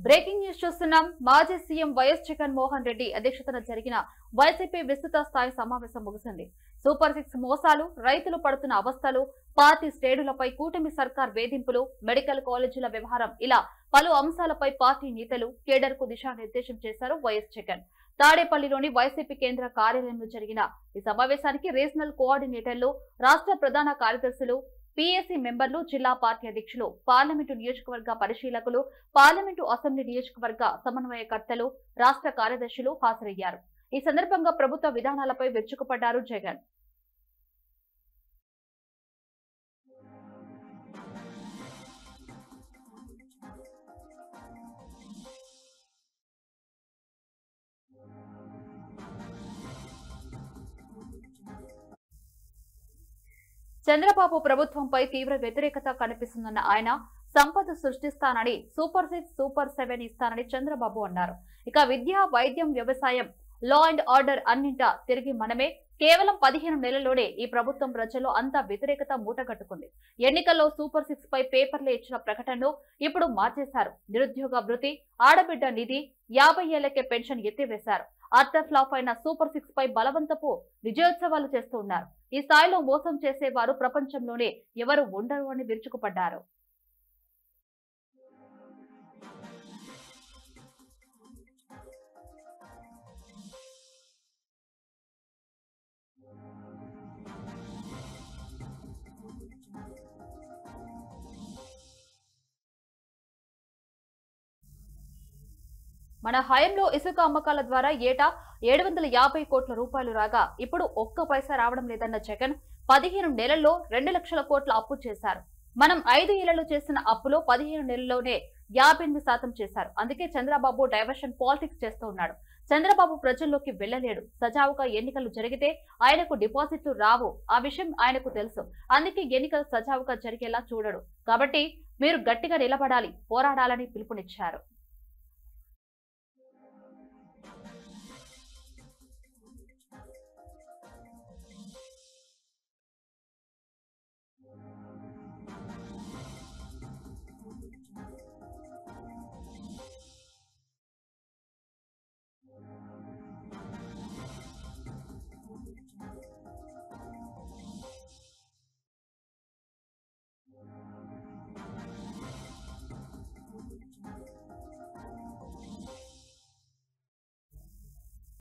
Breaking news చూస్తున్నాం. మాజీ CM YS Jaganmohan Reddy అధ్యక్షతన జరిగిన వైసీపీ విస్తృత స్థాయి సమావేశం ముగిసింది. సూపర్ 6 మోసాలు, రైతులు పడుతున్న అవస్థలు, పార్టీ శ్రేణులపై కూటమి సర్కార్ వేధింపులు, మెడికల్ కాలేజీల వ్యవహారం ఇలా పలు అంశాలపై పార్టీ నేతలు కేడర్ కు దిశానిర్దేశం చేశారు వైఎస్ జగన్. తాడేపల్లిలోని వైసీపీ కేంద్ర కార్యాలయంలో జరిగిన ఈ సమావేశానికి రీజనల్ కోఆర్డినేటర్లు, రాష్ట్ర ప్రధాన కార్యదర్శులు, పీఏసీ మెంబర్లు, జిల్లా పార్టీ అధ్యక్షులు, పార్లమెంటు నియోజకవర్గ పరిశీలకులు, పార్లమెంటు అసెంబ్లీ నియోజకవర్గ సమన్వయకర్తలు, రాష్ట్ర కార్యదర్శులు హాజరయ్యారు. ఈ సందర్భంగా ప్రభుత్వ విధానాలపై విరుచుకుపడ్డారు జగన్. చంద్రబాబు ప్రభుత్వంపై తీవ్ర వ్యతిరేకత కనిపిస్తుందన్న ఆయన, సంపద సృష్టిస్తానని సూపర్ 6, సూపర్ 7 ఇస్తానని చంద్రబాబు అన్నారు. ఇక విద్య, వైద్యం, వ్యవసాయం, లా అండ్ ఆర్డర్ అన్నింటా తిరిగి మనమే. కేవలం 15 నెలల్లోనే ఈ ప్రభుత్వం ప్రజల్లో అంతా వ్యతిరేకత మూటగట్టుకుంది. ఎన్నికల్లో సూపర్ 6 పై పేపర్లో ఇచ్చిన ప్రకటనను ఇప్పుడు మార్చేశారు. నిరుద్యోగ భృతి, ఆడబిడ్డ నిధి, 50 ఏళ్లకే పెన్షన్ ఎత్తివేశారు. అట్టర్ ఫ్లాప్ అయిన సూపర్ 6 పై బలవంతపు విజయోత్సవాలు చేస్తూ ఉన్నారు. ఈ స్థాయిలో మోసం చేసేవారు ప్రపంచంలోనే ఎవరు ఉండరు అని విరుచుకుపడ్డారు. మన హయాంలో ఇసుక అమ్మకాల ద్వారా ఏటా 750 కోట్ల రూపాయలు రాగా ఇప్పుడు ఒక్క పైసా రావడం లేదన్న జగన్ 15 నెలల్లో 2 లక్షల కోట్ల అప్పు చేశారు. మనం 5 ఏళ్లలో చేసిన అప్పులో 15 నెలల్లోనే 58% చేశారు. అందుకే చంద్రబాబు డైవర్షన్ పాలిటిక్స్ చేస్తూ ఉన్నాడు. చంద్రబాబు ప్రజల్లోకి వెళ్లలేడు. సజావుగా ఎన్నికలు జరిగితే ఆయనకు డిపాజిట్లు రావు. ఆ విషయం ఆయనకు తెలుసు. అందుకే ఎన్నికలు సజావుగా జరిగేలా చూడడు. కాబట్టి మీరు గట్టిగా నిలబడాలి, పోరాడాలని పిలుపునిచ్చారు.